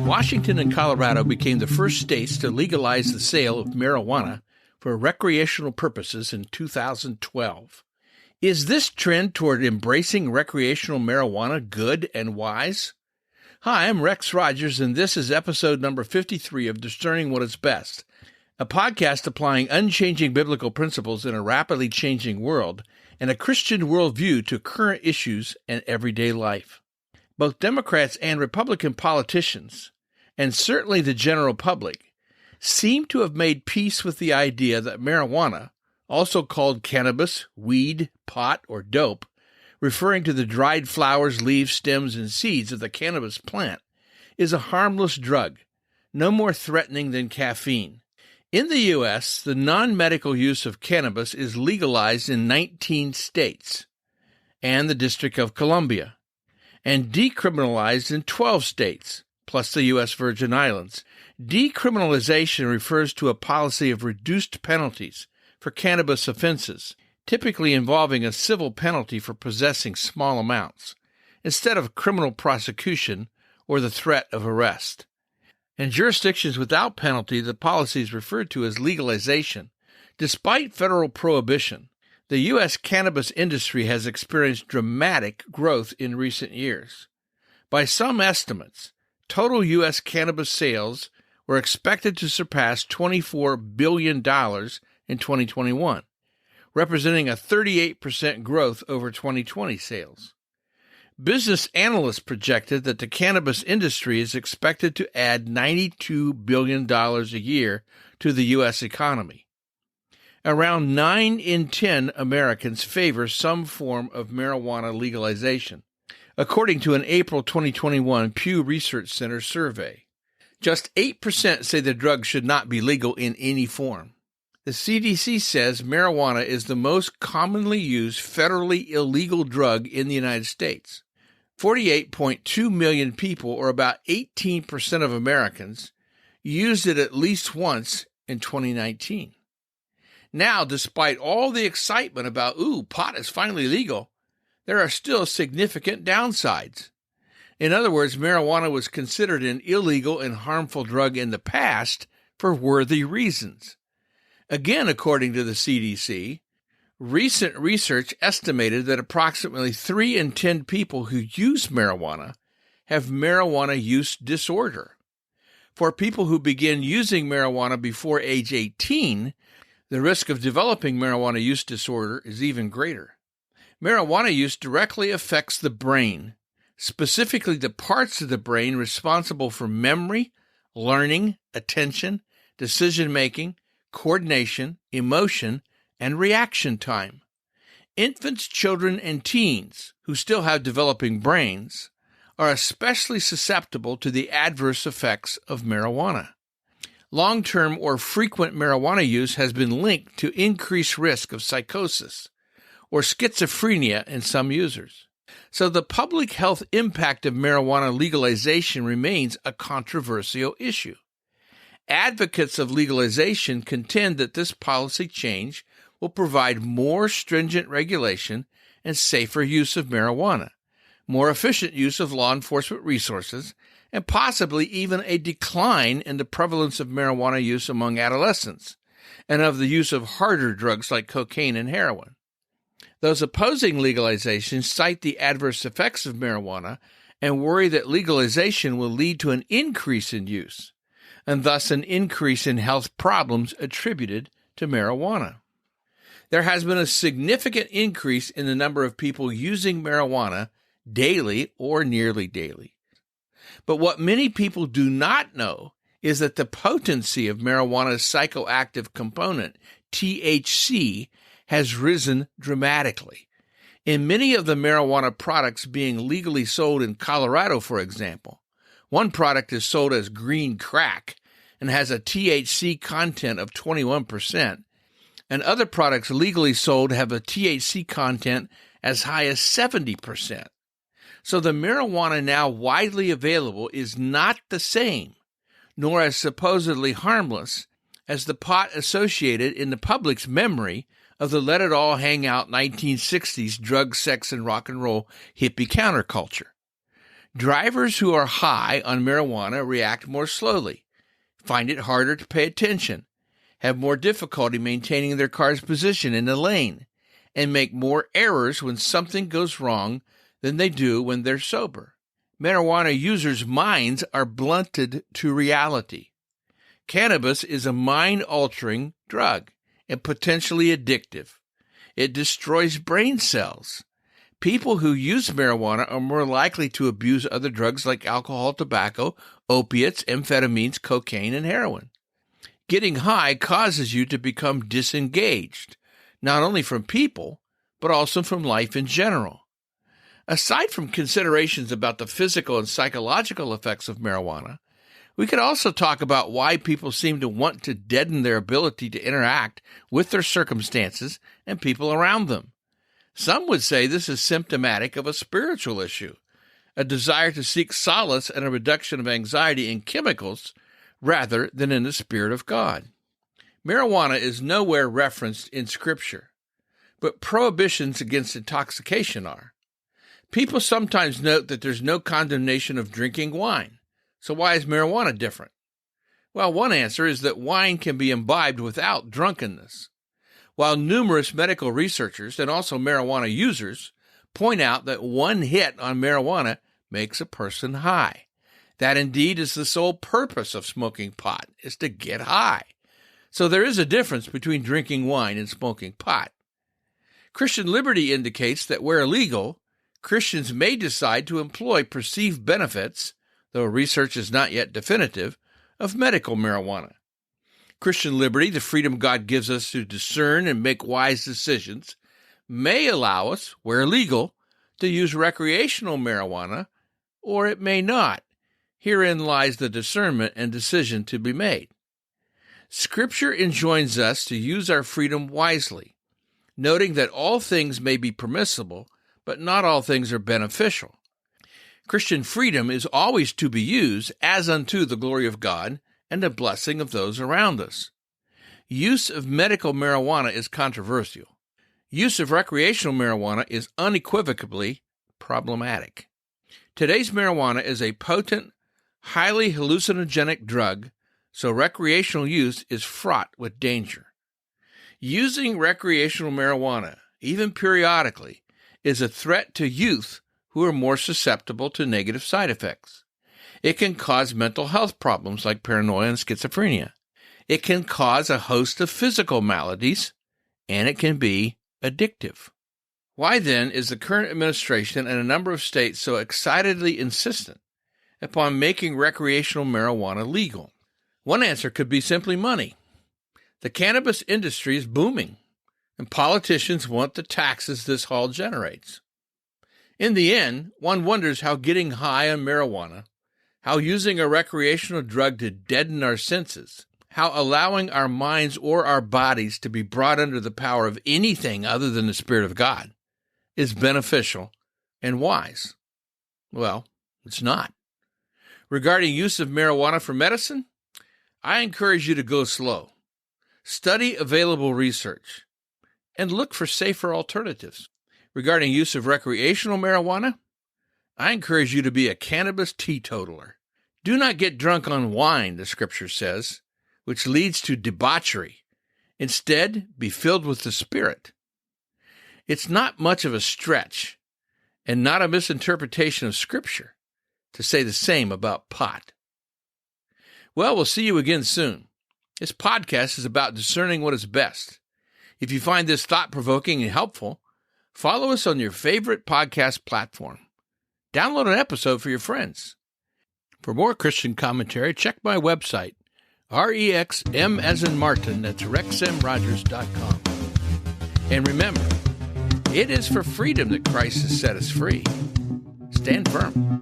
Washington and Colorado became the first states to legalize the sale of marijuana for recreational purposes in 2012. Is this trend toward embracing recreational marijuana good and wise? Hi, I'm Rex Rogers, and this is episode number 53 of Discerning What Is Best, a podcast applying unchanging biblical principles in a rapidly changing world and a Christian worldview to current issues and everyday life. Both Democrats and Republican politicians, and certainly the general public, seem to have made peace with the idea that marijuana, also called cannabis, weed, pot, or dope, referring to the dried flowers, leaves, stems, and seeds of the cannabis plant, is a harmless drug, no more threatening than caffeine. In the U.S., the non-medical use of cannabis is legalized in 19 states and the District of Columbia, and decriminalized in 12 states, plus the U.S. Virgin Islands. Decriminalization refers to a policy of reduced penalties for cannabis offenses, typically involving a civil penalty for possessing small amounts, instead of criminal prosecution or the threat of arrest. In jurisdictions without penalty, the policy is referred to as legalization. Despite federal prohibition, the U.S. cannabis industry has experienced dramatic growth in recent years. By some estimates, total U.S. cannabis sales were expected to surpass $24 billion in 2021, representing a 38% growth over 2020 sales. Business analysts projected that the cannabis industry is expected to add $92 billion a year to the U.S. economy. Around 9 in 10 Americans favor some form of marijuana legalization, according to an April 2021 Pew Research Center survey. Just 8% say the drug should not be legal in any form. The CDC says marijuana is the most commonly used federally illegal drug in the United States. 48.2 million people, or about 18% of Americans, used it at least once in 2019. Now, despite all the excitement about, pot is finally legal, there are still significant downsides. In other words, marijuana was considered an illegal and harmful drug in the past for worthy reasons. Again, according to the CDC, recent research estimated that approximately 3 in 10 people who use marijuana have marijuana use disorder. For people who begin using marijuana before age 18, the risk of developing marijuana use disorder is even greater. Marijuana use directly affects the brain, specifically the parts of the brain responsible for memory, learning, attention, decision-making, coordination, emotion, and reaction time. Infants, children, and teens who still have developing brains are especially susceptible to the adverse effects of marijuana. Long-term or frequent marijuana use has been linked to increased risk of psychosis or schizophrenia in some users. So the public health impact of marijuana legalization remains a controversial issue. Advocates of legalization contend that this policy change will provide more stringent regulation and safer use of marijuana, more efficient use of law enforcement resources, and possibly even a decline in the prevalence of marijuana use among adolescents and of the use of harder drugs like cocaine and heroin. Those opposing legalization cite the adverse effects of marijuana and worry that legalization will lead to an increase in use, and thus an increase in health problems attributed to marijuana. There has been a significant increase in the number of people using marijuana daily or nearly daily. But what many people do not know is that the potency of marijuana's psychoactive component, THC, has risen dramatically. In many of the marijuana products being legally sold in Colorado, for example, one product is sold as green crack and has a THC content of 21%, and other products legally sold have a THC content as high as 70%. So the marijuana now widely available is not the same, nor as supposedly harmless, as the pot associated in the public's memory of the let-it-all-hang-out 1960s drug, sex, and rock and roll hippie counterculture. Drivers who are high on marijuana react more slowly, find it harder to pay attention, have more difficulty maintaining their car's position in the lane, and make more errors when something goes wrong than they do when they're sober. Marijuana users' minds are blunted to reality. Cannabis is a mind-altering drug and potentially addictive. It destroys brain cells. People who use marijuana are more likely to abuse other drugs like alcohol, tobacco, opiates, amphetamines, cocaine, and heroin. Getting high causes you to become disengaged, not only from people, but also from life in general. Aside from considerations about the physical and psychological effects of marijuana, we could also talk about why people seem to want to deaden their ability to interact with their circumstances and people around them. Some would say this is symptomatic of a spiritual issue, a desire to seek solace and a reduction of anxiety in chemicals rather than in the Spirit of God. Marijuana is nowhere referenced in Scripture, but prohibitions against intoxication are. People sometimes note that there's no condemnation of drinking wine. So why is marijuana different? Well, one answer is that wine can be imbibed without drunkenness. While numerous medical researchers and also marijuana users point out that one hit on marijuana makes a person high. That indeed is the sole purpose of smoking pot, is to get high. So there is a difference between drinking wine and smoking pot. Christian liberty indicates that where legal, Christians may decide to employ perceived benefits, though research is not yet definitive, of medical marijuana. Christian liberty, the freedom God gives us to discern and make wise decisions, may allow us, where legal, to use recreational marijuana, or it may not. Herein lies the discernment and decision to be made. Scripture enjoins us to use our freedom wisely, noting that all things may be permissible, but not all things are beneficial. Christian freedom is always to be used as unto the glory of God and the blessing of those around us. Use of medical marijuana is controversial. Use of recreational marijuana is unequivocally problematic. Today's marijuana is a potent, highly hallucinogenic drug, so recreational use is fraught with danger. Using recreational marijuana, even periodically, is a threat to youth who are more susceptible to negative side effects. It can cause mental health problems like paranoia and schizophrenia. It can cause a host of physical maladies, and it can be addictive. Why then is the current administration and a number of states so excitedly insistent upon making recreational marijuana legal? One answer could be simply money. The cannabis industry is booming, and politicians want the taxes this all generates. In the end, one wonders how getting high on marijuana, how using a recreational drug to deaden our senses, how allowing our minds or our bodies to be brought under the power of anything other than the Spirit of God is beneficial and wise. Well, it's not. Regarding use of marijuana for medicine, I encourage you to go slow. Study available research and look for safer alternatives. Regarding use of recreational marijuana, I encourage you to be a cannabis teetotaler. Do not get drunk on wine, the Scripture says, which leads to debauchery. Instead, be filled with the Spirit. It's not much of a stretch and not a misinterpretation of Scripture to say the same about pot. Well, we'll see you again soon. This podcast is about discerning what is best. If you find this thought-provoking and helpful, follow us on your favorite podcast platform. Download an episode for your friends. For more Christian commentary, check my website, REXM as in Martin, that's rexmrogers.com. And remember, it is for freedom that Christ has set us free. Stand firm.